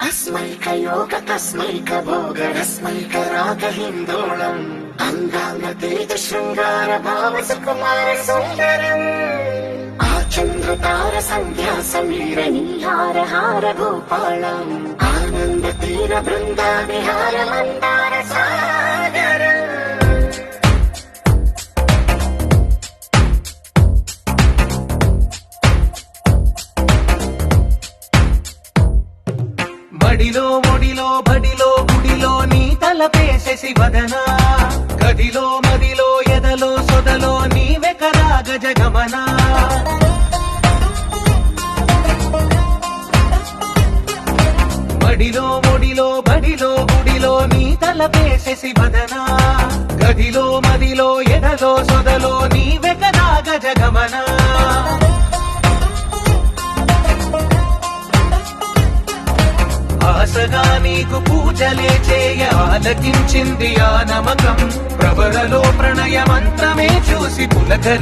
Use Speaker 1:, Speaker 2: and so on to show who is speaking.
Speaker 1: अस्मैकयोग तस्मैकभोगरस्मैकरागहिन्दोळम् अङ्गाङ्गतेज शृङ्गार भाव सुकुमार सुन्दरम् आचन्द्रतार सन्ध्या समीर नीहार हार गोपालम् आनन्द तीर बृन्दा विहार मन्दार सागरम्
Speaker 2: బడిలో ఒడిలో బడిలో గుడిలో నీ తలపేసేసి వదనా గదిలో మదిలో ఎదలో సొదలో నీవే కదా గజగమనా బడిలో ఒడిలో బడిలో గుడిలో నీ తలపేసేసి వదనా గదిలో మదిలో ఎదలో సొదలో నీవే కదా గజగమనా ఆశగా నీకు పూజలే చేయ ఆలకించింది ఆ నమకం ప్రవరలో ప్రణయ మంత్రమే చూసి పులకరి